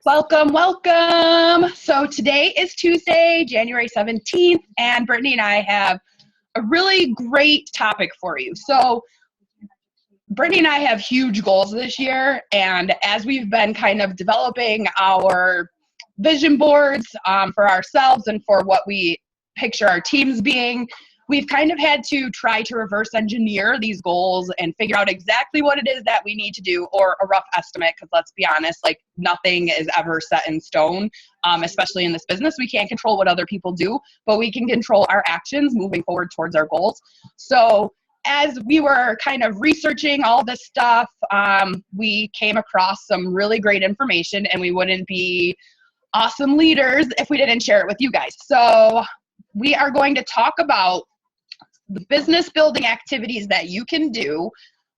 Welcome, welcome. So today is Tuesday, January 17th, and Brittany and I have a really great topic for you. So Brittany and I have huge goals this year, and as we've been kind of developing our vision boards for ourselves and for what we picture our teams being, we've kind of had to try to reverse engineer these goals and figure out exactly what it is that we need to do, or a rough estimate, because let's be honest, like nothing is ever set in stone, especially in this business. We can't control what other people do, but we can control our actions moving forward towards our goals. So as we were kind of researching all this stuff, we came across some really great information, and we wouldn't be awesome leaders if we didn't share it with you guys. So we are going to talk about the business building activities that you can do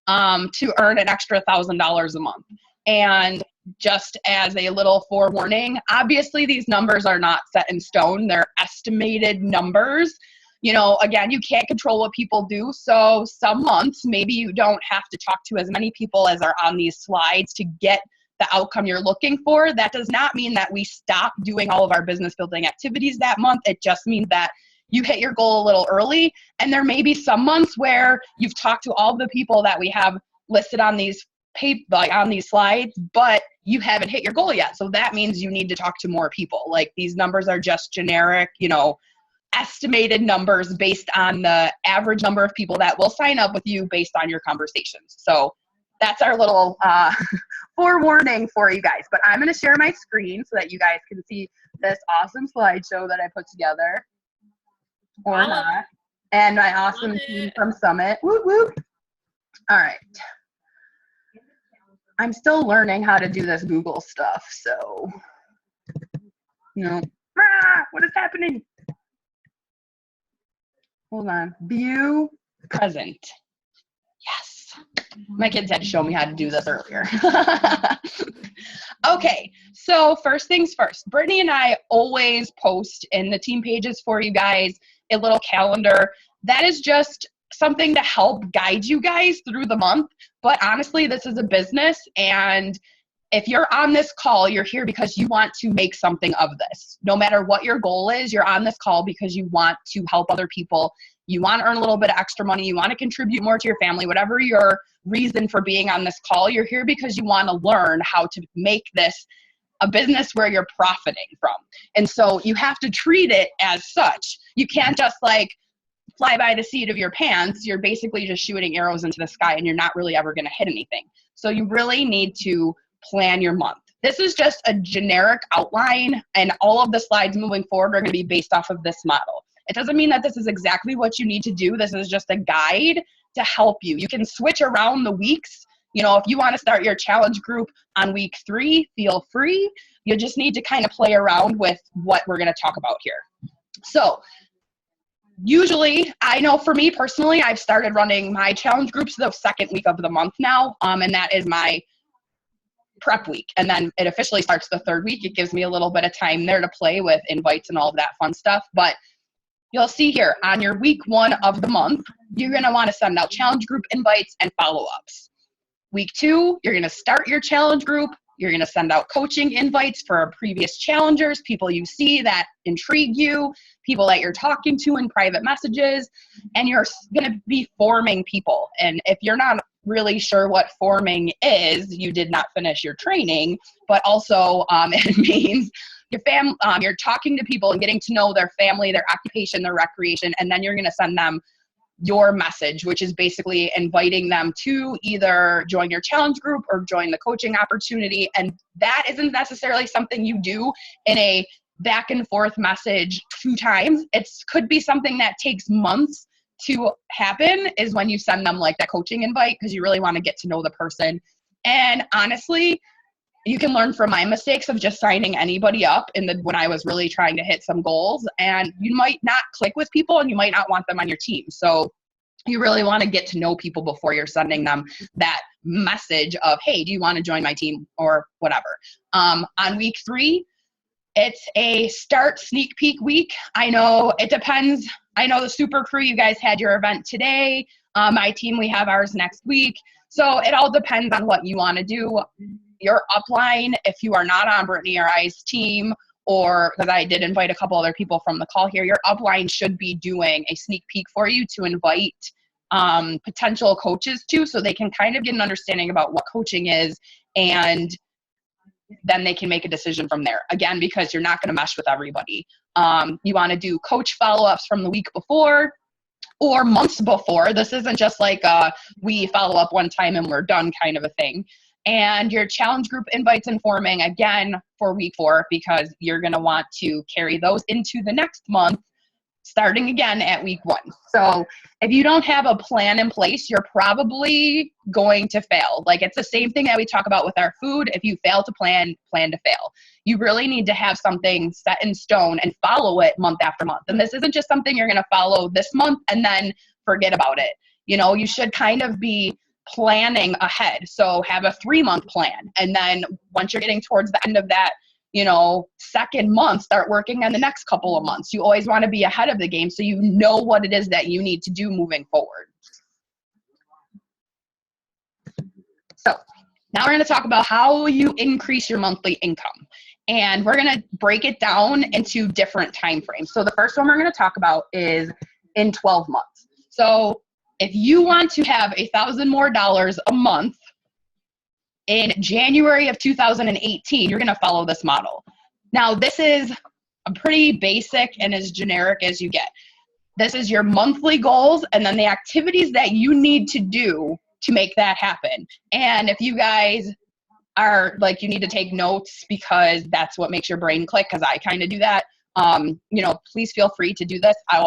to earn an extra $1,000 a month. And just as a little forewarning, obviously these numbers are not set in stone. They're estimated numbers. You know, again, you can't control what people do. So some months, maybe you don't have to talk to as many people as are on these slides to get the outcome you're looking for. That does not mean that we stop doing all of our business building activities that month. It just means that you hit your goal a little early, and there may be some months where you've talked to all the people that we have listed on these slides, but you haven't hit your goal yet. So that means you need to talk to more people. Like, these numbers are just generic, you know, estimated numbers based on the average number of people that will sign up with you based on your conversations. So that's our little forewarning for you guys. But I'm going to share my screen so that you guys can see this awesome slideshow that I put together. Or not. And my awesome team from Summit. Whoop, whoop. All right. I'm still learning how to do this Google stuff, so, you know, what is happening? Hold on. View present. Yes. My kids had to show me how to do this earlier. Okay, so first things first. Brittany and I always post in the team pages for you guys a little calendar. That is just something to help guide you guys through the month. But honestly, this is a business, and if you're on this call, you're here because you want to make something of this. No matter what your goal is, you're on this call because you want to help other people. You want to earn a little bit of extra money. You want to contribute more to your family. Whatever your reason for being on this call, you're here because you want to learn how to make this a business where you're profiting from. And so you have to treat it as such. You can't just like fly by the seat of your pants. You're basically just shooting arrows into the sky, and you're not really ever going to hit anything. So you really need to plan your month. This is just a generic outline, and all of the slides moving forward are going to be based off of this model. It doesn't mean that this is exactly what you need to do. This is just a guide to help you. You can switch around the weeks. You know, if you want to start your challenge group on week 3, feel free. You just need to kind of play around with what we're going to talk about here. So usually, I know for me personally, I've started running my challenge groups the second week of the month now, and that is my prep week. And then it officially starts the third week. It gives me a little bit of time there to play with invites and all of that fun stuff. But you'll see here on your week 1 of the month, you're going to want to send out challenge group invites and follow-ups. Week 2, you're going to start your challenge group. You're going to send out coaching invites for previous challengers, people you see that intrigue you, people that you're talking to in private messages, and you're going to be forming people. And if you're not really sure what forming is, you did not finish your training, but also it means you're talking to people and getting to know their family, their occupation, their recreation, and then you're going to send them your message, which is basically inviting them to either join your challenge group or join the coaching opportunity. And that isn't necessarily something you do in a back and forth message 2 times. It could be something that takes months to happen, is when you send them like that coaching invite, because you really want to get to know the person. And honestly, you can learn from my mistakes of just signing anybody up when I was really trying to hit some goals, and you might not click with people and you might not want them on your team. So you really want to get to know people before you're sending them that message of, hey, do you want to join my team or whatever. On week 3, it's a start sneak peek week. I know it depends. I know the Super Crew, you guys had your event today. My team, we have ours next week. So it all depends on what you want to do. your upline, if you are not on Brittany or I's team, or because I did invite a couple other people from the call here, your upline should be doing a sneak peek for you to invite potential coaches to, so they can kind of get an understanding about what coaching is, and then they can make a decision from there. Again, because you're not going to mesh with everybody. You want to do coach follow-ups from the week before or months before. This isn't just like we follow up one time and we're done kind of a thing. And your challenge group invites and forming, again, for week 4, because you're going to want to carry those into the next month, starting again at week 1. So if you don't have a plan in place, you're probably going to fail. Like, it's the same thing that we talk about with our food. If you fail to plan to fail. You really need to have something set in stone and follow it month after month. And this isn't just something you're going to follow this month and then forget about it. You know, you should kind of be planning ahead. So have a 3-month plan. And then once you're getting towards the end of that, you know, second month, start working on the next couple of months. You always want to be ahead of the game so you know what it is that you need to do moving forward. So now we're going to talk about how you increase your monthly income. And we're going to break it down into different time frames. So the first one we're going to talk about is in 12 months. So if you want to have $1,000 more a month in January of 2018, you're going to follow this model. Now, this is a pretty basic and as generic as you get. This is your monthly goals and then the activities that you need to do to make that happen. And if you guys are like, you need to take notes because that's what makes your brain click, because I kind of do that. You know, please feel free to do this. I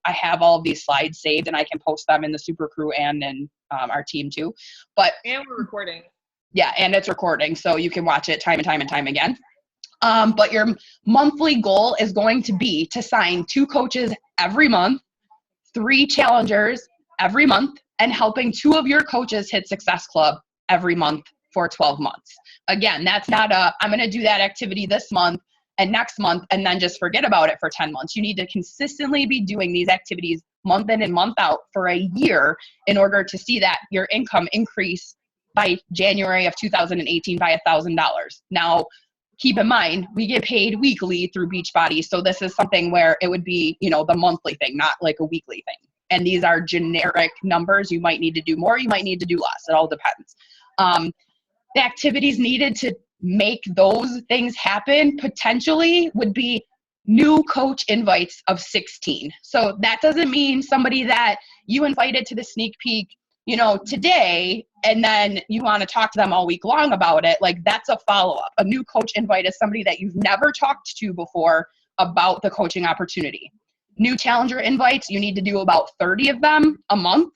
have all of these slides saved and I can post them in the Super Crew and in our team too. And we're recording. Yeah, and it's recording, so you can watch it time and time and time again. But your monthly goal is going to be to sign 2 coaches every month, 3 challengers every month, and helping 2 of your coaches hit Success Club every month for 12 months. Again, that's not I'm going to do that activity this month and next month and then just forget about it for 10 months. You need to consistently be doing these activities month in and month out for a year in order to see that your income increase by January of 2018 by $1,000. Now, keep in mind, we get paid weekly through Beachbody. So this is something where it would be, you know, the monthly thing, not like a weekly thing. And these are generic numbers. You might need to do more, you might need to do less. It all depends. The activities needed to make those things happen potentially would be new coach invites of 16. So that doesn't mean somebody that you invited to the sneak peek, you know, today, and then you want to talk to them all week long about it. Like, that's a follow-up. A new coach invite is somebody that you've never talked to before about the coaching opportunity. New challenger invites, you need to do about 30 of them a month.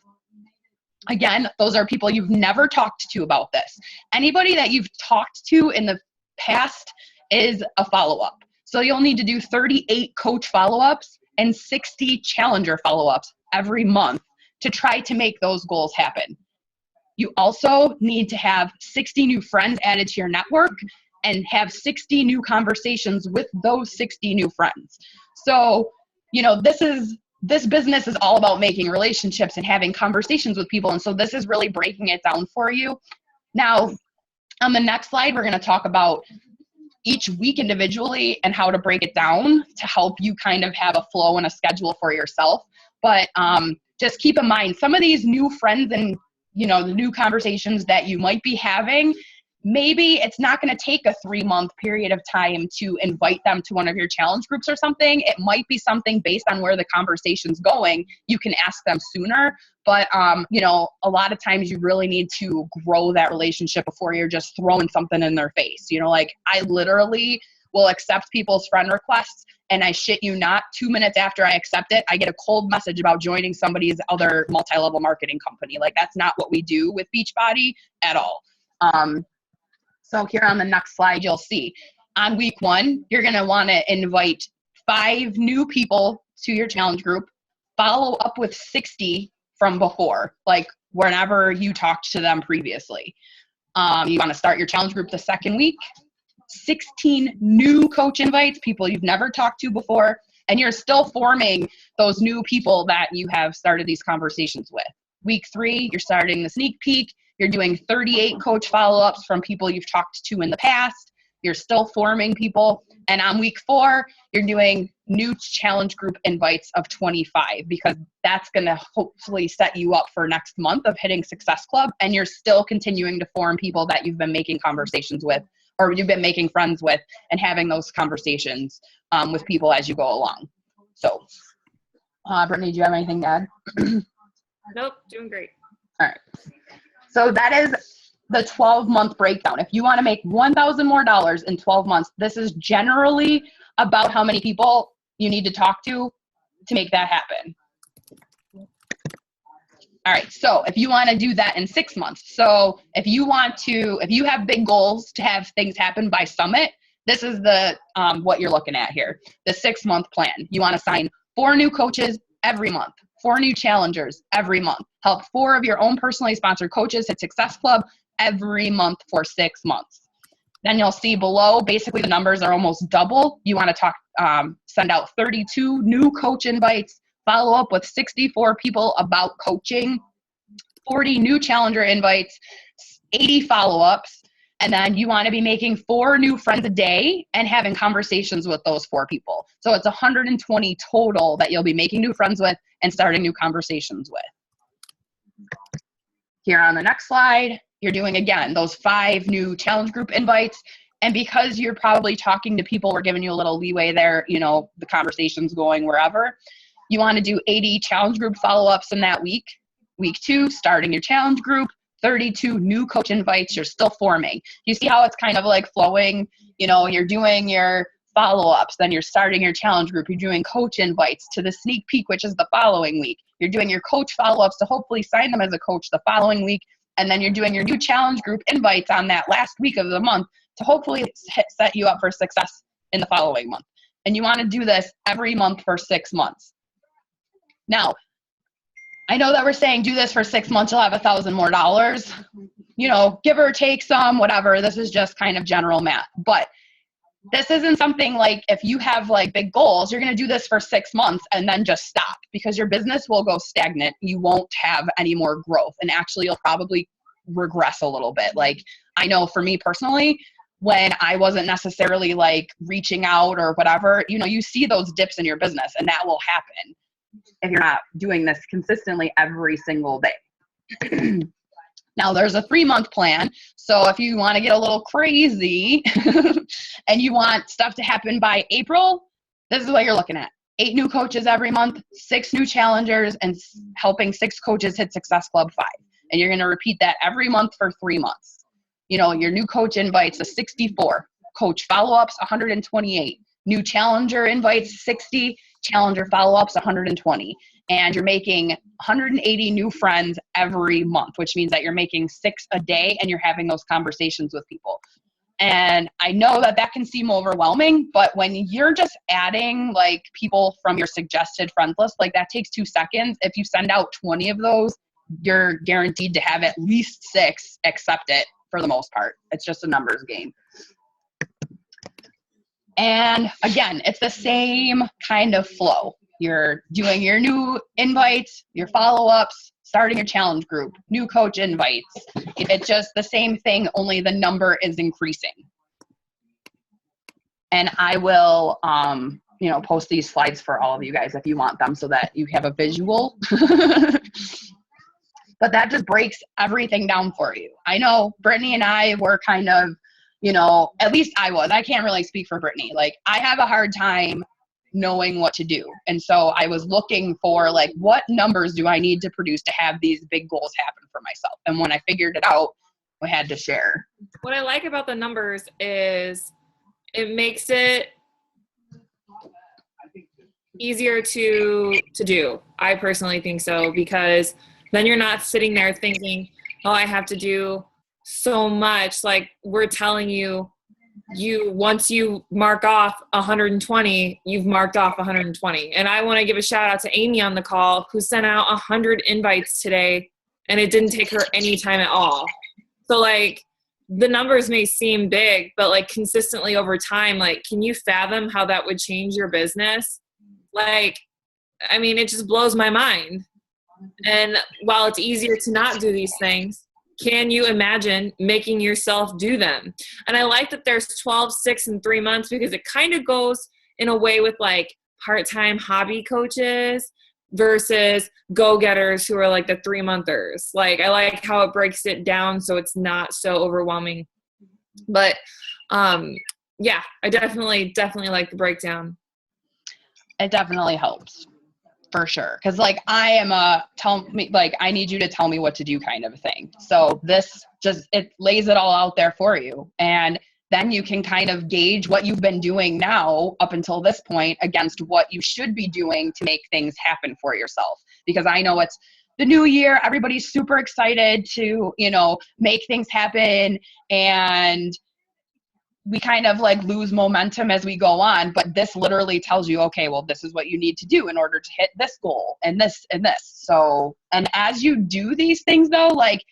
Again, those are people you've never talked to about this. Anybody that you've talked to in the past is a follow-up. So you'll need to do 38 coach follow-ups and 60 challenger follow-ups every month to try to make those goals happen. You also need to have 60 new friends added to your network and have 60 new conversations with those 60 new friends. So, you know, this business is all about making relationships and having conversations with people. And so this is really breaking it down for you. Now, on the next slide, we're going to talk about each week individually and how to break it down to help you kind of have a flow and a schedule for yourself. But just keep in mind, some of these new friends and, you know, the new conversations that you might be having, maybe it's not going to take a 3-month period of time to invite them to one of your challenge groups or something. It might be something based on where the conversation's going. You can ask them sooner, but, you know, a lot of times you really need to grow that relationship before you're just throwing something in their face. You know, like, I literally will accept people's friend requests, and I shit you not, 2 minutes after I accept it, I get a cold message about joining somebody's other multi-level marketing company. Like, that's not what we do with Beachbody at all. So here on the next slide, you'll see on week 1, you're going to want to invite 5 new people to your challenge group, follow up with 60 from before, like whenever you talked to them previously. You want to start your challenge group the second week, 16 new coach invites, people you've never talked to before, and you're still forming those new people that you have started these conversations with. Week 3, you're starting the sneak peek. You're doing 38 coach follow-ups from people you've talked to in the past. You're still forming people. And on week 4, you're doing new challenge group invites of 25, because that's going to hopefully set you up for next month of hitting Success Club. And you're still continuing to form people that you've been making conversations with, or you've been making friends with, and having those conversations with people as you go along. So, Brittany, do you have anything to add? Nope, doing great. All right. So that is the 12-month breakdown. If you want to make $1,000 more in 12 months, this is generally about how many people you need to talk to make that happen. All right, so if you want to do that in 6 months, so if you have big goals to have things happen by summit, this is the what you're looking at here, the 6-month plan. You want to sign 4 new coaches every month, 4 new challengers every month, help 4 of your own personally sponsored coaches hit Success Club every month for 6 months. Then you'll see below, basically the numbers are almost double. You want to send out 32 new coach invites, follow up with 64 people about coaching, 40 new challenger invites, 80 follow-ups, and then you want to be making 4 new friends a day and having conversations with those 4 people. So it's 120 total that you'll be making new friends with and starting new conversations with. Here on the next slide, you're doing, again, those 5 new challenge group invites. And because you're probably talking to people, we're giving you a little leeway there, the conversation's going wherever. You want to do 80 challenge group follow-ups in that week. Week 2, starting your challenge group, 32 new coach invites, you're still forming. You see how it's kind of like flowing? You're doing your follow-ups, then you're starting your challenge group, you're doing coach invites to the sneak peek, which is the following week. You're doing your coach follow-ups to hopefully sign them as a coach the following week. And then you're doing your new challenge group invites on that last week of the month to hopefully set you up for success in the following month. And you want to do this every month for 6 months. Now, I know that we're saying do this for 6 months, you'll have $1,000 more, give or take some, whatever. This is just kind of general math. But this isn't something like if you have like big goals, you're going to do this for 6 months and then just stop, because your business will go stagnant. You won't have any more growth. And actually, you'll probably regress a little bit. Like, I know for me personally, when I wasn't necessarily like reaching out or whatever, you see those dips in your business, and that will happen if you're not doing this consistently every single day. Now, there's a 3-month plan. So if you want to get a little crazy and you want stuff to happen by April, this is what you're looking at. 8 new coaches every month, 6 new challengers, and helping 6 coaches hit Success Club 5. And you're going to repeat that every month for 3 months. Your new coach invites, 64. Coach follow-ups, 128. New challenger invites, 60. Challenger follow-ups, 120. And you're making 180 new friends every month, which means that you're making 6 a day and you're having those conversations with people. And I know that can seem overwhelming, but when you're just adding like people from your suggested friends list, like that takes 2 seconds. If you send out 20 of those, you're guaranteed to have at least 6 accept it for the most part. It's just a numbers game. And again, it's the same kind of flow. You're doing your new invites, your follow-ups, starting your challenge group, new coach invites. It's just the same thing, only the number is increasing. And I will, post these slides for all of you guys if you want them so that you have a visual. But that just breaks everything down for you. I know Brittany and I were kind of, at least I was. I can't really speak for Brittany. Like, I have a hard time knowing what to do. And so I was looking for like, what numbers do I need to produce to have these big goals happen for myself? And when I figured it out, I had to share. What I like about the numbers is it makes it easier to do. I personally think so, because then you're not sitting there thinking, oh, I have to do so much. Like, we're telling you, once you mark off 120, you've marked off 120. And I want to give a shout out to Amy on the call, who sent out 100 invites today, and it didn't take her any time at all. So like, the numbers may seem big, but like consistently over time, like, can you fathom how that would change your business? Like, it just blows my mind. And while it's easier to not do these things, can you imagine making yourself do them? And I like that there's 12, 6, and 3 months, because it kind of goes in a way with like part-time hobby coaches versus go-getters who are like the 3-monthers. Like, I like how it breaks it down so it's not so overwhelming. But yeah, I definitely like the breakdown. It definitely helps. For sure. Because like I am a I need you to tell me what to do kind of thing. So this just, it lays it all out there for you. And then you can kind of gauge what you've been doing now up until this point against what you should be doing to make things happen for yourself. Because I know it's the new year, everybody's super excited to, make things happen, and we kind of like lose momentum as we go on, but this literally tells you, okay, well, this is what you need to do in order to hit this goal and this and this. So, and as you do these things though, like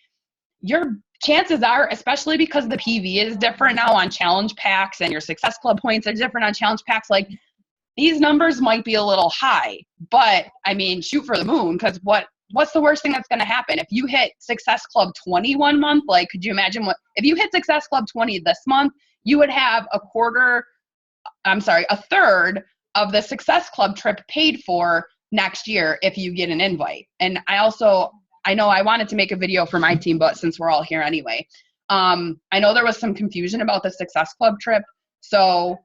your chances are, especially because the PV is different now on challenge packs and your Success Club points are different on challenge packs, like these numbers might be a little high, but I mean, shoot for the moon. Cause what's the worst thing that's going to happen? If you hit Success Club 20 1 month, like, could you imagine if you hit Success Club 20 this month, you would have a third of the Success Club trip paid for next year if you get an invite. And I know I wanted to make a video for my team, but since we're all here anyway, I know there was some confusion about the Success Club trip. So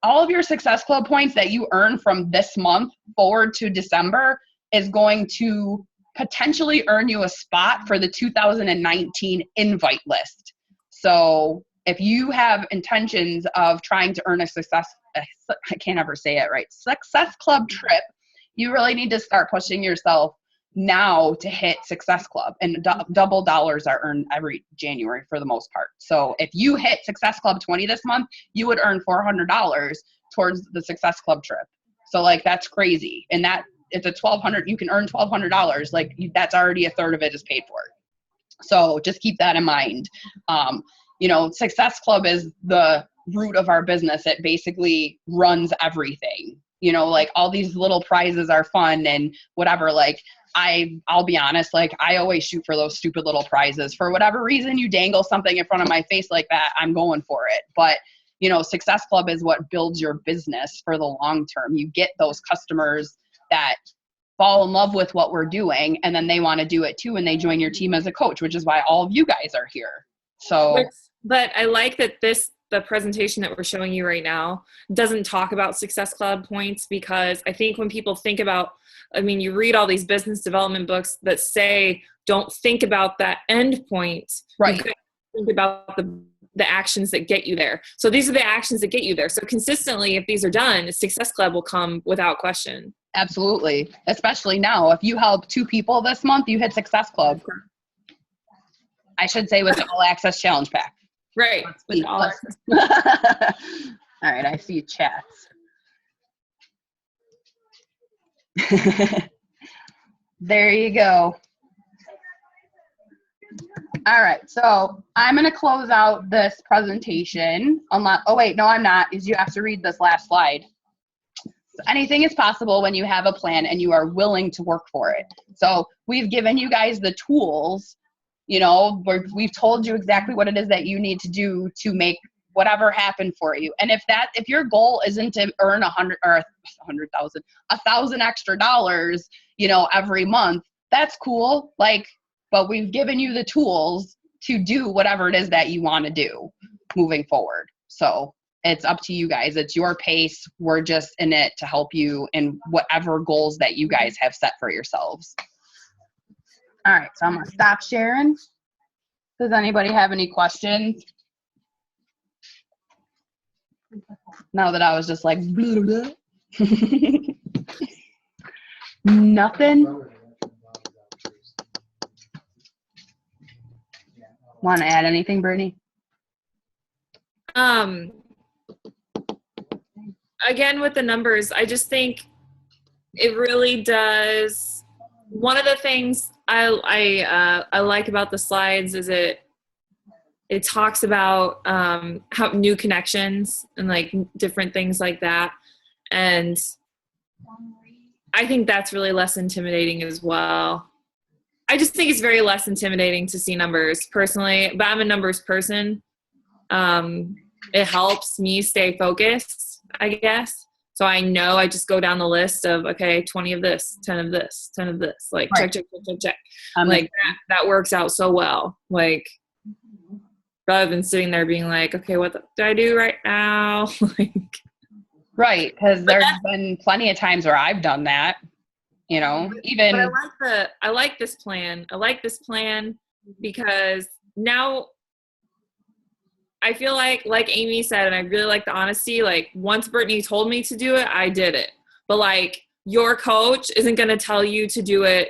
all of your Success Club points that you earn from this month forward to December is going to potentially earn you a spot for the 2019 invite list. So if you have intentions of trying to earn I can't ever say it right, Success Club trip, you really need to start pushing yourself now to hit Success Club. And double dollars are earned every January for the most part. So if you hit Success Club 20 this month, you would earn $400 towards the Success Club trip. So like, that's crazy. And that it's a you can earn $1,200. Like that's already a third of it is paid for. So just keep that in mind. Success Club is the root of our business. It basically runs everything. Like all these little prizes are fun and whatever. Like I'll be honest, like I always shoot for those stupid little prizes. For whatever reason, you dangle something in front of my face like that, I'm going for it. But Success Club is what builds your business for the long term. You get those customers that fall in love with what we're doing, and then they want to do it too, and they join your team as a coach, which is why all of you guys are here. So, but I like that the presentation that we're showing you right now doesn't talk about Success Club points, because I think when people think about, you read all these business development books that say, don't think about that end point. Right. Think about the actions that get you there. So these are the actions that get you there. So consistently, if these are done, Success Club will come without question. Absolutely. Especially now, if you help 2 people this month, you hit Success Club. I should say with the All Access Challenge Pack. Right. With all access. All right. I see chats. There you go. All right. So I'm going to close out this presentation. Oh, wait. No, I'm not. You have to read this last slide. Anything is possible when you have a plan and you are willing to work for it. So we've given you guys the tools, we've told you exactly what it is that you need to do to make whatever happen for you. And if your goal isn't to earn $1,000 extra dollars, every month, that's cool. But we've given you the tools to do whatever it is that you want to do moving forward. So it's up to you guys. It's your pace. We're just in it to help you in whatever goals that you guys have set for yourselves. All right, so I'm going to stop sharing. Does anybody have any questions? Now that I was just like, blah, blah. Nothing? Want to add anything, Brittany? Again, with the numbers, I just think it really does. One of the things I like about the slides is it talks about how new connections and like different things like that, and I think that's really less intimidating as well. I just think it's very less intimidating to see numbers personally, but I'm a numbers person. It helps me stay focused, I guess. So I know I just go down the list of, okay, 20 of this, 10 of this, 10 of this, like Right. check. Like that works out so well. Like rather than sitting there being like, okay, what do I do right now? Like, Right. Because there's been plenty of times where I've done that, you know, even. But I like this plan. I like this plan because now I feel like Amy said, and I really like the honesty, like once Brittany told me to do it, I did it. But like your coach isn't going to tell you to do it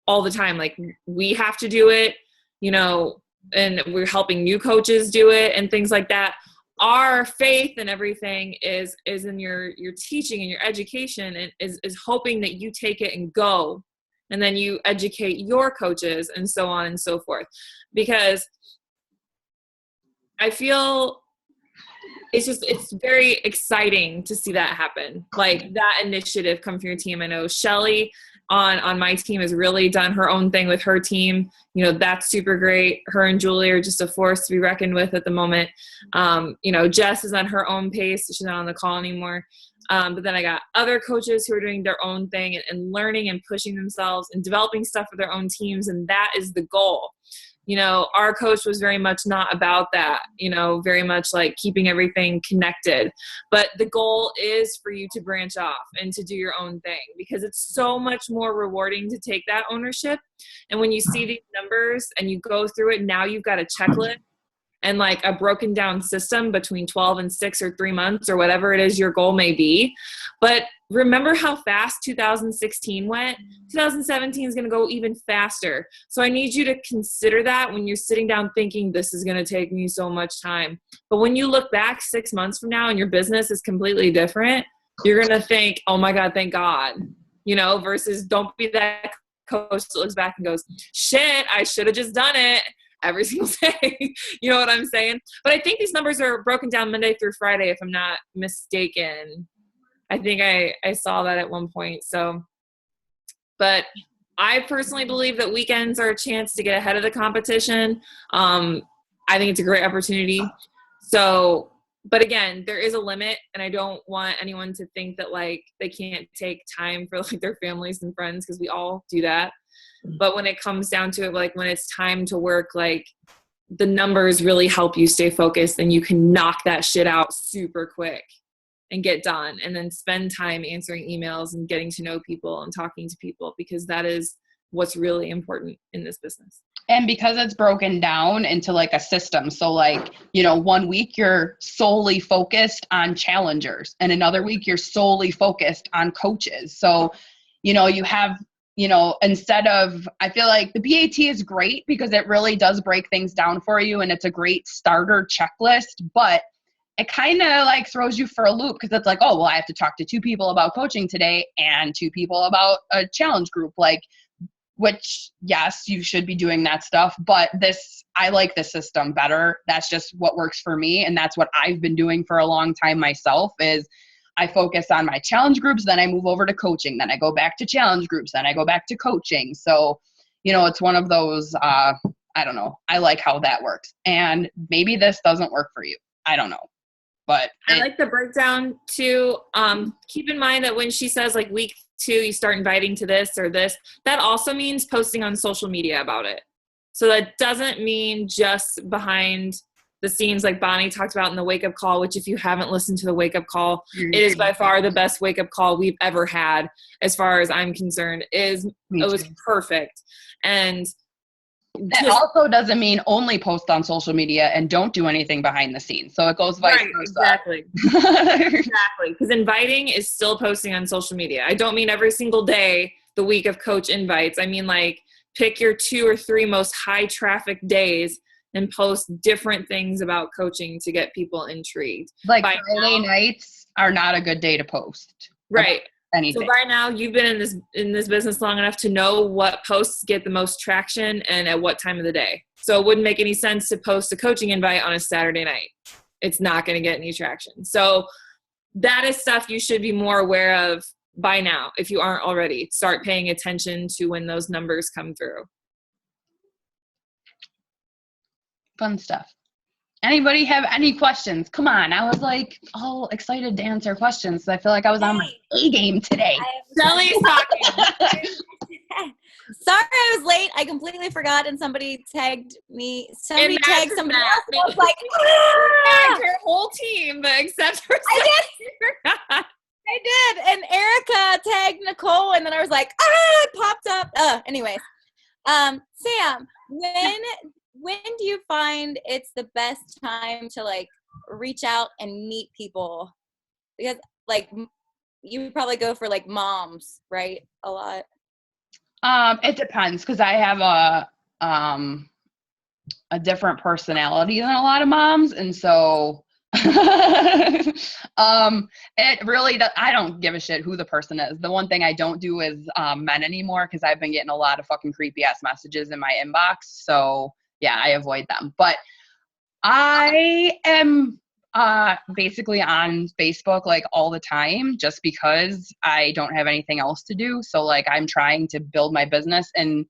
all the time. Like we have to do it, you know, and we're helping new coaches do it and things like that. Our faith and everything is in your teaching and your education, and is hoping that you take it and go, and then you educate your coaches and so on and so forth. Because I feel it's very exciting to see that happen. Like that initiative come from your team. I know Shelly on my team has really done her own thing with her team. You know, that's super great. Her and Julie are just a force to be reckoned with at the moment. You know, Jess is on her own pace. She's not on the call anymore. But then I got other coaches who are doing their own thing and learning and pushing themselves and developing stuff for their own teams. And that is the goal. You know, our coach was very much not about that, you know, very much like keeping everything connected. But the goal is for you to branch off and to do your own thing, because it's so much more rewarding to take that ownership. And when you see these numbers and you go through it, now you've got a checklist and like a broken down system between 12 and 6 or 3 months or whatever it is your goal may be. But remember how fast 2016 went? 2017 is going to go even faster. So I need you to consider that when you're sitting down thinking this is going to take me so much time. But when you look back 6 months from now and your business is completely different, you're going to think, oh my God, thank God, you know, versus don't be that coach that looks back and goes, shit, I should have just done it every single day. You know what I'm saying? But I think these numbers are broken down Monday through Friday, if I'm not mistaken. I think I saw that at one point. So, but I personally believe that weekends are a chance to get ahead of the competition. I think it's a great opportunity. So, but again, there is a limit, and I don't want anyone to think that like they can't take time for like their families and friends, because we all do that. But when it comes down to it, like when it's time to work, like the numbers really help you stay focused, and you can knock that shit out super quick and get done, and then spend time answering emails and getting to know people and talking to people, because that is what's really important in this business. And because it's broken down into like a system. So like, you know, 1 week you're solely focused on challengers, and another week you're solely focused on coaches. So, you know, you have, you know, instead of, I feel like the BAT is great because it really does break things down for you, and it's a great starter checklist, but it kind of like throws you for a loop, because it's like, oh, well, I have to talk to 2 people about coaching today and 2 people about a challenge group, like, which, yes, you should be doing that stuff, but I like this system better. That's just what works for me. And that's what I've been doing for a long time myself, is I focus on my challenge groups, then I move over to coaching, then I go back to challenge groups, then I go back to coaching. So, you know, it's one of those, I don't know. I like how that works. And maybe this doesn't work for you. I don't know. But I like the breakdown too. Keep in mind that when she says like week 2, you start inviting to this or this, that also means posting on social media about it. So that doesn't mean just behind the scenes like Bonnie talked about in the wake up call, which if you haven't listened to the wake up call, it is by far the best wake up call we've ever had as far as I'm concerned. It was perfect. And that also doesn't mean only post on social media and don't do anything behind the scenes. So it goes vice versa. Exactly. Exactly. Because inviting is still posting on social media. I don't mean every single day the week of coach invites. I mean like pick your 2 or 3 most high traffic days and post different things about coaching to get people intrigued. Like Friday nights are not a good day to post. Right. Anything. So by now you've been in this business long enough to know what posts get the most traction and at what time of the day. So it wouldn't make any sense to post a coaching invite on a Saturday night. It's not going to get any traction. So that is stuff you should be more aware of by now. If you aren't already, start paying attention to when those numbers come through. Fun stuff. Anybody have any questions? Come on. I was like all excited to answer questions. So I feel like I was on my A game today. Shelly's talking. Sorry I was late. I completely forgot and somebody tagged me. Somebody tagged somebody that. else. And I was like, Tagged her whole team except for I did. And Erica tagged Nicole and then I was like, it popped up. Anyways. Sam, when do you find it's the best time to like reach out and meet people? Because like you probably go for like moms, right? A lot. It depends because I have a different personality than a lot of moms, and so it really I don't give a shit who the person is. The one thing I don't do is men anymore because I've been getting a lot of fucking creepy ass messages in my inbox. So yeah, I avoid them. But I am basically on Facebook like all the time just because I don't have anything else to do. So like I'm trying to build my business, and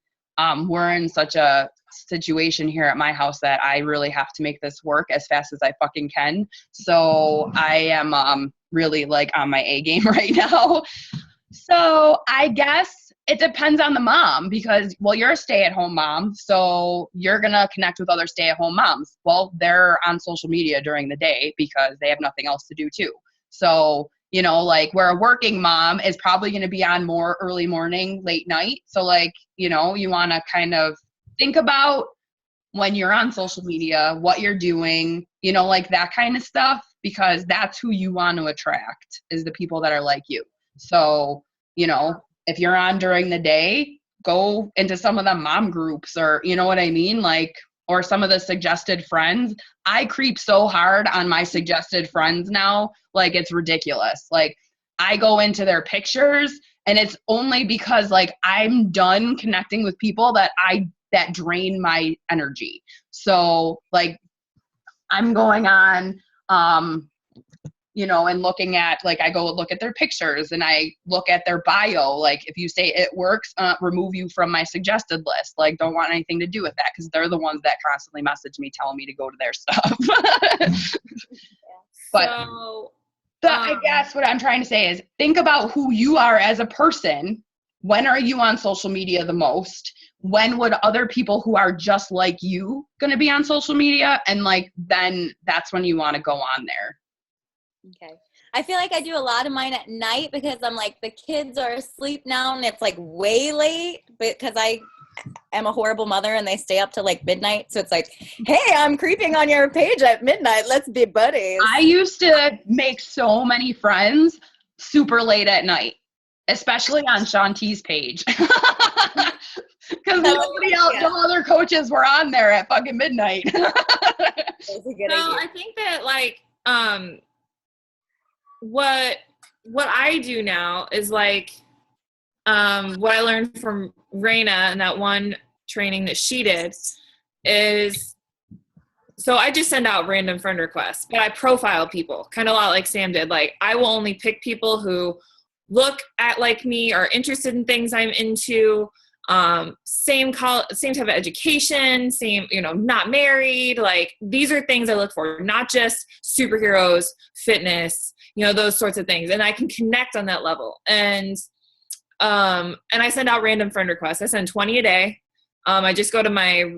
we're in such a situation here at my house that I really have to make this work as fast as I fucking can. So I am really like on my A game right now. So I guess it depends on the mom because, well, you're a stay-at-home mom, so you're going to connect with other stay-at-home moms. Well, they're on social media during the day because they have nothing else to do too. So, you know, like where a working mom is probably going to be on more early morning, late night. So like, you know, you want to kind of think about when you're on social media, what you're doing, you know, like that kind of stuff, because that's who you want to attract is the people that are like you. So, you know, if you're on during the day, go into some of the mom groups or, you know what I mean? Like, or some of the suggested friends. I creep so hard on my suggested friends now. Like, it's ridiculous. Like, I go into their pictures and it's only because like I'm done connecting with people that drain my energy. So like I'm going on, you know, and looking at, like, I go look at their pictures and I look at their bio. Like, if you say it works, remove you from my suggested list. Like, don't want anything to do with that because they're the ones that constantly message me telling me to go to their stuff. But I guess what I'm trying to say is think about who you are as a person. When are you on social media the most? When would other people who are just like you going to be on social media? And like, then that's when you want to go on there. Okay. I feel like I do a lot of mine at night because I'm like, the kids are asleep now and it's like way late because I am a horrible mother and they stay up till like midnight. So it's like, hey, I'm creeping on your page at midnight. Let's be buddies. I used to make so many friends super late at night, especially on Shanti's page. Because nobody else, no other coaches were on there at fucking midnight. That's a good idea. I think that like, what I do now is like what I learned from Raina and that one training that she did is, so I just send out random friend requests, but I profile people kind of a lot like Sam did. Like I will only pick people who look at like me, are interested in things I'm into, same type of education, same, you know, not married. Like these are things I look for, not just superheroes, fitness, you know, those sorts of things. And I can connect on that level. And I send out random friend requests. I send 20 a day. I just go to my,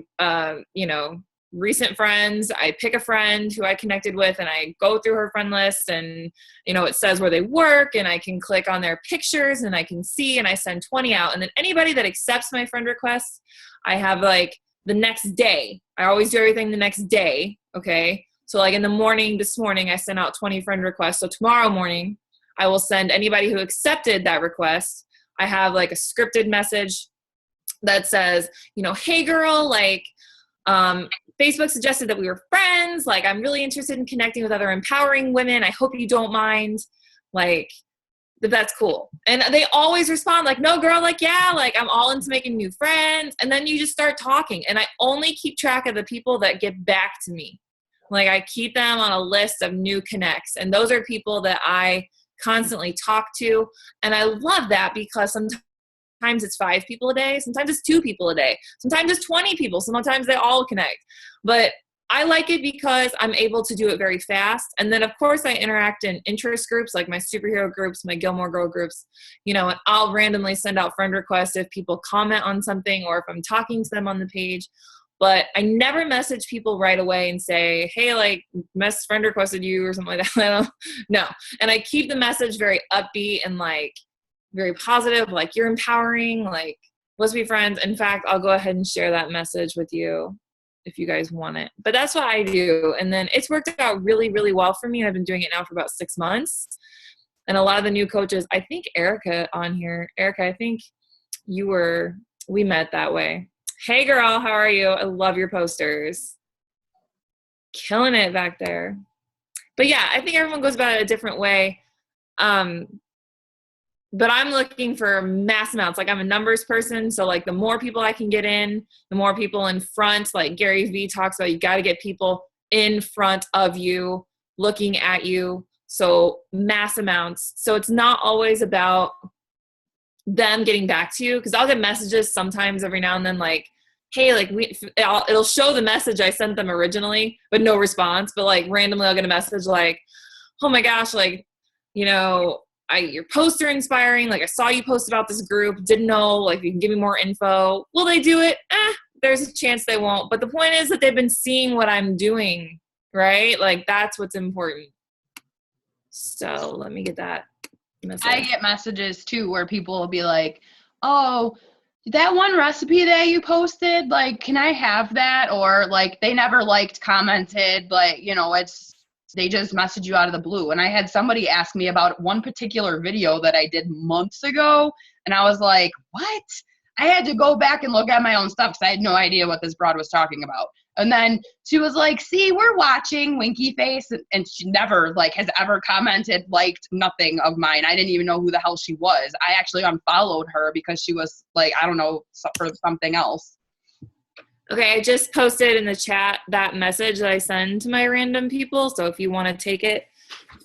you know, recent friends. I pick a friend who I connected with and I go through her friend list and, you know, it says where they work and I can click on their pictures and I can see, and I send 20 out. And then anybody that accepts my friend requests, I have like the next day. I always do everything the next day. Okay. So like in the morning, this morning, I sent out 20 friend requests. So tomorrow morning, I will send anybody who accepted that request. I have like a scripted message that says, you know, hey girl, like, Facebook suggested that we were friends. Like, I'm really interested in connecting with other empowering women. I hope you don't mind. Like, that's cool. And they always respond like, no girl, like, yeah, like I'm all into making new friends. And then you just start talking. And I only keep track of the people that get back to me. Like I keep them on a list of new connects. And those are people that I constantly talk to. And I love that because sometimes it's 5 people a day. Sometimes it's 2 people a day. Sometimes it's 20 people. Sometimes they all connect. But I like it because I'm able to do it very fast. And then, of course, I interact in interest groups like my superhero groups, my Gilmore Girl groups, and I'll randomly send out friend requests if people comment on something or if I'm talking to them on the page. But I never message people right away and say, hey, like, friend requested you or something like that. No. And I keep the message very upbeat and, like, very positive, like, you're empowering, like, let's be friends. In fact, I'll go ahead and share that message with you if you guys want it. But that's what I do. And then it's worked out really, really well for me. I've been doing it now for about 6 months. And a lot of the new coaches, I think Erica on here. Erica, I think we met that way. Hey girl, how are you? I love your posters. Killing it back there. But yeah, I think everyone goes about it a different way. But I'm looking for mass amounts. Like, I'm a numbers person. So, like, the more people I can get in, the more people in front. Like Gary Vee talks about, you got to get people in front of you, looking at you. So mass amounts. So it's not always about them getting back to you. Because I'll get messages sometimes every now and then, like, hey, like, it'll show the message I sent them originally, but no response. But, like, randomly I'll get a message like, oh my gosh, like, your posts are inspiring. Like, I saw you post about this group. Didn't know, like, you can give me more info. Will they do it? There's a chance they won't. But the point is that they've been seeing what I'm doing, right? Like, that's what's important. So let me get that message. I get messages too where people will be like, oh, that one recipe that you posted, like, can I have that? Or, like, they never commented, like, they just message you out of the blue. And I had somebody ask me about one particular video that I did months ago. And I was like, what? I had to go back and look at my own stuff because I had no idea what this broad was talking about. And then she was like, see, we're watching, winky face. And she never, like, has ever commented, liked nothing of mine. I didn't even know who the hell she was. I actually unfollowed her because she was, like, I don't know, for something else. Okay, I just posted in the chat that message that I send to my random people. So if you want to take it,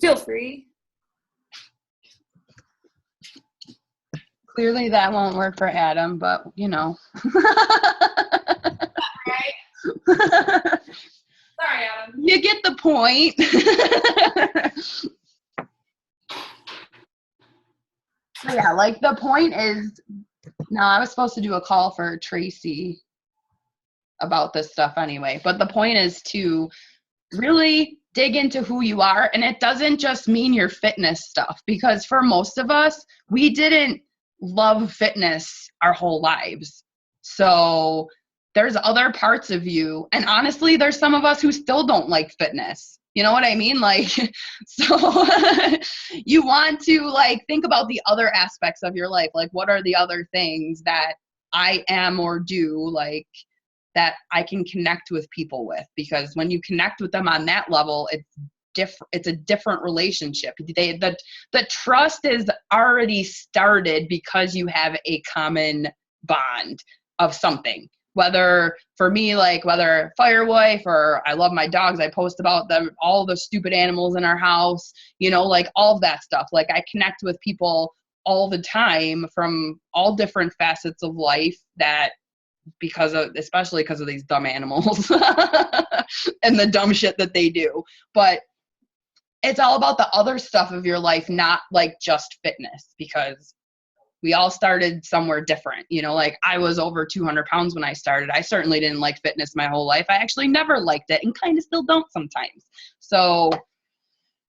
feel free. Clearly that won't work for Adam, but, Right? Sorry, Adam. You get the point. Yeah, like, the point is, no, I was supposed to do a call for Tracy about this stuff anyway, but the point is to really dig into who you are. And it doesn't just mean your fitness stuff, because for most of us, we didn't love fitness our whole lives. So there's other parts of you. And honestly, there's some of us who still don't like fitness. You know what I mean? Like, so you want to, like, think about the other aspects of your life. Like, what are the other things that I am or do, like, that I can connect with people with? Because when you connect with them on that level, it's a different relationship. The trust is already started because you have a common bond of something. Whether for me, like, whether Firewife or I love my dogs, I post about them, all the stupid animals in our house, like, all of that stuff. Like, I connect with people all the time from all different facets of life, that especially because of these dumb animals and the dumb shit that they do. But it's all about the other stuff of your life, not, like, just fitness, because we all started somewhere different. Like, I was over 200 pounds when I started. I certainly didn't like fitness my whole life. I actually never liked it, and kind of still don't sometimes. So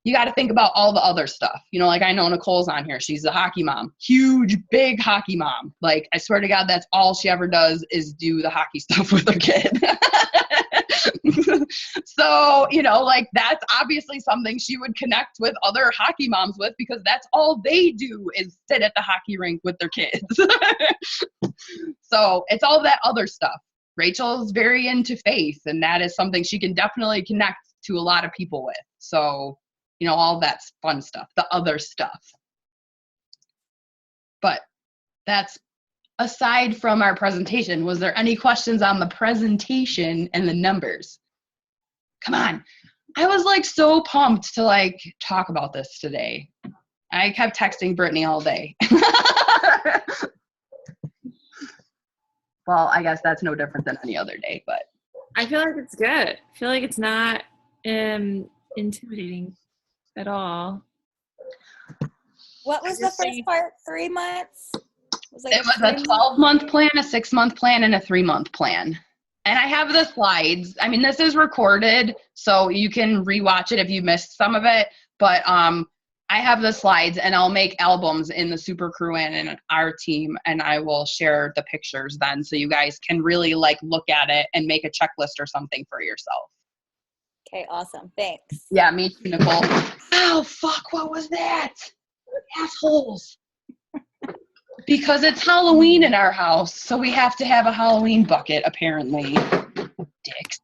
you got to think about all the other stuff. Like, I know Nicole's on here. She's a hockey mom, huge, big hockey mom. Like, I swear to God, that's all she ever does is do the hockey stuff with her kid. So, like, that's obviously something she would connect with other hockey moms with, because that's all they do is sit at the hockey rink with their kids. So it's all that other stuff. Rachel's very into faith, and that is something she can definitely connect to a lot of people with. So, all that's fun stuff, the other stuff. But that's aside from our presentation. Was there any questions on the presentation and the numbers? Come on. I was, like, so pumped to, like, talk about this today. I kept texting Brittany all day. Well, I guess that's no different than any other day, but I feel like it's good. I feel like it's not intimidating at all. What was the first part? 3 months? It was a 12-month plan, a 6-month plan, and a 3-month plan. And I have the slides. I mean, this is recorded, so you can rewatch it if you missed some of it. But I have the slides, and I'll make albums in the Super Crew and in our team, and I will share the pictures then, so you guys can really like look at it and make a checklist or something for yourself. Okay, awesome. Thanks. Yeah, me too, Nicole. Oh, fuck, what was that? Assholes. Because it's Halloween in our house, so we have to have a Halloween bucket, apparently. Dicks.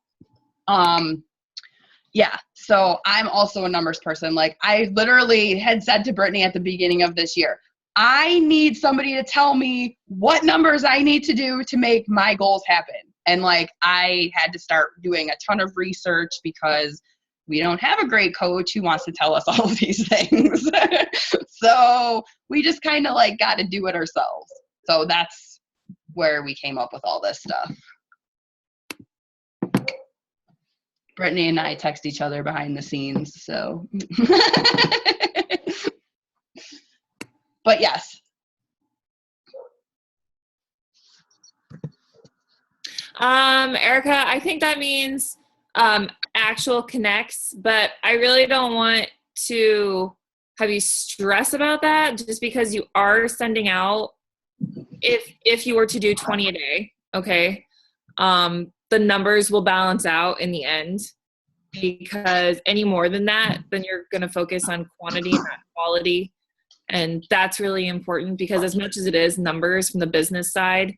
Yeah, so I'm also a numbers person. Like, I literally had said to Brittany at the beginning of this year, I need somebody to tell me what numbers I need to do to make my goals happen. And, like, I had to start doing a ton of research because we don't have a great coach who wants to tell us all of these things. So we just kind of, like, got to do it ourselves. So that's where we came up with all this stuff. Brittany and I text each other behind the scenes, so. But yes. Erica, I think that means actual connects, but I really don't want to have you stress about that just because you are sending out, if you were to do 20 a day, okay, the numbers will balance out in the end, because any more than that, then you're going to focus on quantity and not quality. And that's really important, because as much as it is numbers from the business side,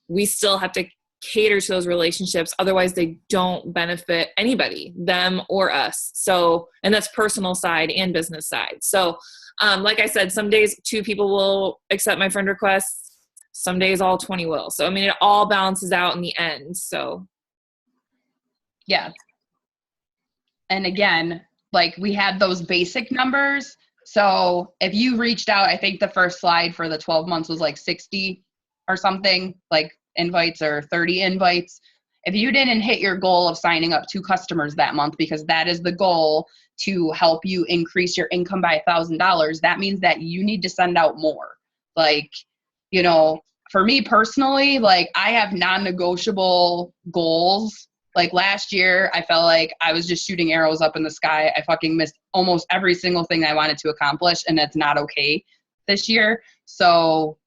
we still have to cater to those relationships. Otherwise they don't benefit anybody, them or us. So, and that's personal side and business side. So, like I said, some days 2 people will accept my friend requests. Some days all 20 will. So, I mean, it all balances out in the end. So. Yeah. And again, like, we had those basic numbers. So if you reached out, I think the first slide for the 12 months was like 60 or something, like invites, or 30 invites. If you didn't hit your goal of signing up 2 customers that month, because that is the goal to help you increase your income by $1,000, that means that you need to send out more. Like, you know, for me personally, like, I have non-negotiable goals. Like, last year, I felt like I was just shooting arrows up in the sky. I fucking missed almost every single thing I wanted to accomplish, and that's not okay this year. So,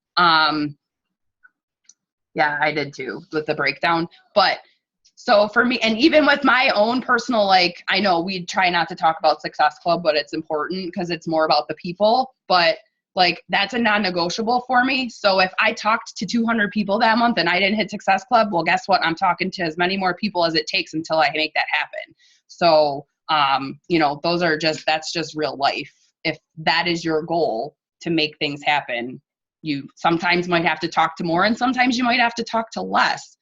yeah, I did too with the breakdown. But so for me, and even with my own personal, like, I know we try not to talk about Success Club, but it's important because it's more about the people. But like, that's a non-negotiable for me. So if I talked to 200 people that month and I didn't hit Success Club, well, guess what? I'm talking to as many more people as it takes until I make that happen. So, you know, that's just real life. If that is your goal to make things happen, you sometimes might have to talk to more, and sometimes you might have to talk to less.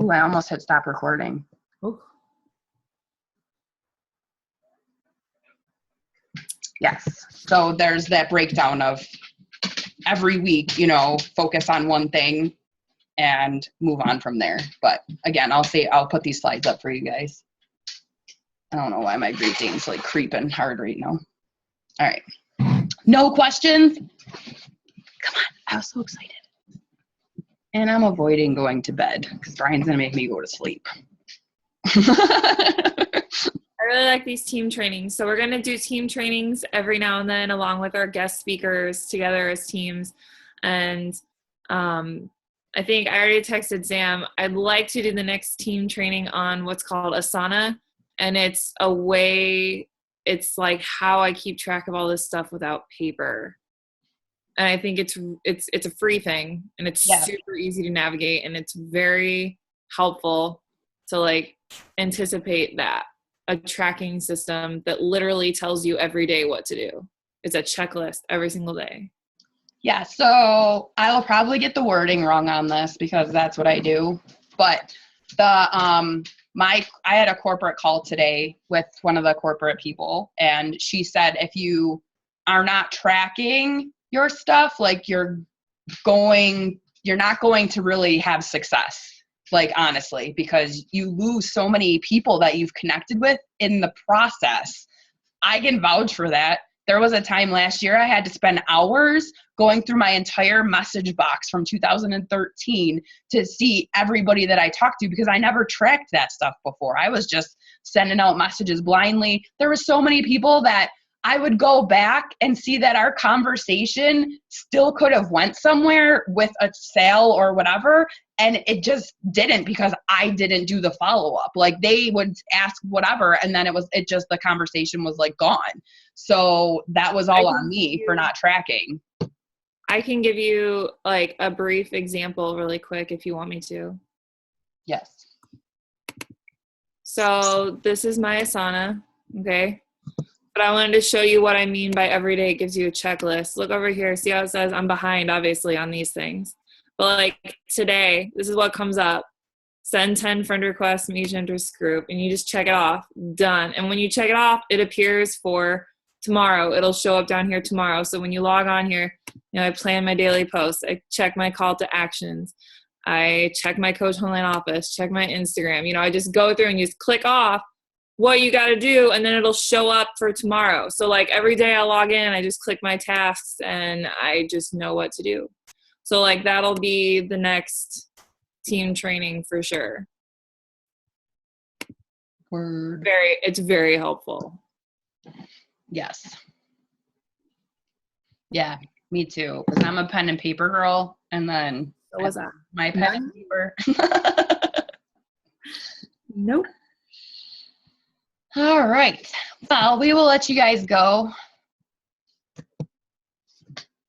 Ooh, I almost hit stop recording. Ooh. Yes. So there's that breakdown of every week, you know, focus on one thing and move on from there. But again, I'll put these slides up for you guys. I don't know why my Great Dane's like creeping hard right now. All right. No questions? Come on. I was so excited. And I'm avoiding going to bed because Brian's going to make me go to sleep. I really like these team trainings. So we're going to do team trainings every now and then, along with our guest speakers together as teams. And I think I already texted Sam, I'd like to do the next team training on what's called Asana. And it's like how I keep track of all this stuff without paper. And I think it's a free thing, and it's super easy to navigate, and it's very helpful to like anticipate that. A tracking system that literally tells you every day what to do. It's a checklist every single day. Yeah, so I will probably get the wording wrong on this because that's what I do. But I had a corporate call today with one of the corporate people, and she said if you are not tracking your stuff, like you're not going to really have success. like honestly, because you lose so many people that you've connected with in the process. I can vouch for that. There was a time last year I had to spend hours going through my entire message box from 2013 to see everybody that I talked to, because I never tracked that stuff before. I was just sending out messages blindly. There were so many people that I would go back and see that our conversation still could have went somewhere with a sale or whatever, and it just didn't, because I didn't do the follow-up. Like, they would ask whatever, and then the conversation was like gone. So that was all on me for not tracking. I can give you like a brief example really quick if you want me to. Yes. So this is my Asana, okay? But I wanted to show you what I mean by every day it gives you a checklist. Look over here. See how it says I'm behind, obviously, on these things. But like today, this is what comes up. Send 10 friend requests from each interest group. And you just check it off. Done. And when you check it off, it appears for tomorrow. It'll show up down here tomorrow. So when you log on here, I plan my daily posts. I check my call to actions. I check my Coach Online Office. Check my Instagram. I just go through and just click off what you got to do, and then it'll show up for tomorrow. So like every day I log in, I just click my tasks and I just know what to do. So like that'll be the next team training for sure. Word. It's very helpful. Yes. Yeah, me too. Because I'm a pen and paper girl, and then What was that? my pen and paper. Nope. All right. Well, we will let you guys go.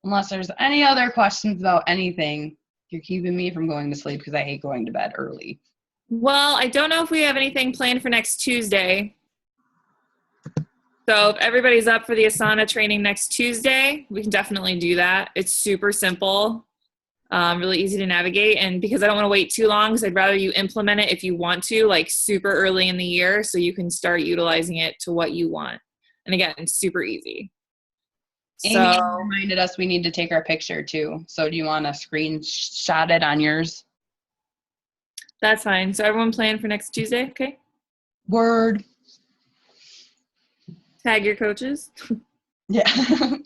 Unless there's any other questions about anything. You're keeping me from going to sleep because I hate going to bed early. Well, I don't know if we have anything planned for next Tuesday. So if everybody's up for the Asana training next Tuesday, we can definitely do that. It's super simple. Really easy to navigate, and because I don't want to wait too long, because I'd rather you implement it if you want to, like super early in the year, so you can start utilizing it to what you want. And again, it's super easy. Amy reminded us we need to take our picture too. So do you want to screenshot it on yours? That's fine. So everyone plan for next Tuesday, okay? Word. Tag your coaches. Yeah,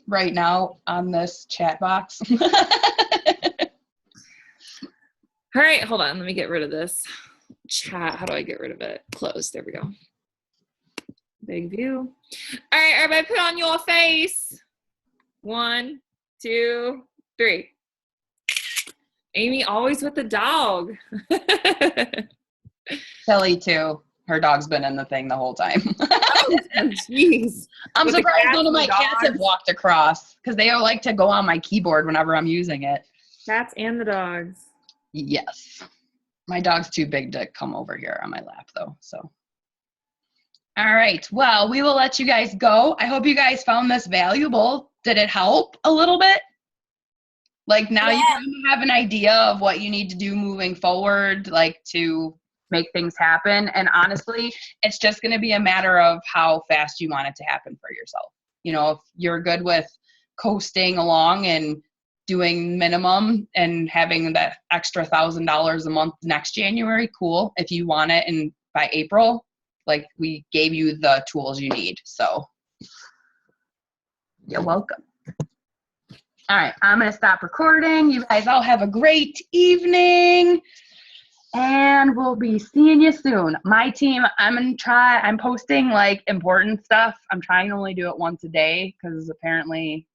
right now on this chat box. All right, hold on. Let me get rid of this chat. How do I get rid of it? Close. There we go. Big view. All right, everybody put on your face. 1, 2, 3. Amy always with the dog. Kelly too. Her dog's been in the thing the whole time. Jeez. I'm With the surprised cats none of my and cats have dogs. walked across, because they like to go on my keyboard whenever I'm using it. Cats and the dogs. Yes. My dog's too big to come over here on my lap, though. So, all right. Well, we will let you guys go. I hope you guys found this valuable. Did it help a little bit? Like now you kind of have an idea of what you need to do moving forward, like to make things happen. And honestly, it's just going to be a matter of how fast you want it to happen for yourself. If you're good with coasting along and doing minimum and having that extra $1,000 a month next January, cool. If you want it and by April, like we gave you the tools you need. So you're welcome. All right, I'm going to stop recording. You guys all have a great evening, and we'll be seeing you soon. My team, I'm posting like important stuff. I'm trying to only do it once a day because apparently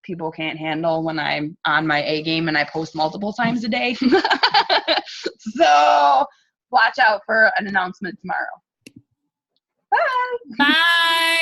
people can't handle when I'm on my A game and I post multiple times a day. So watch out for an announcement tomorrow. Bye. Bye.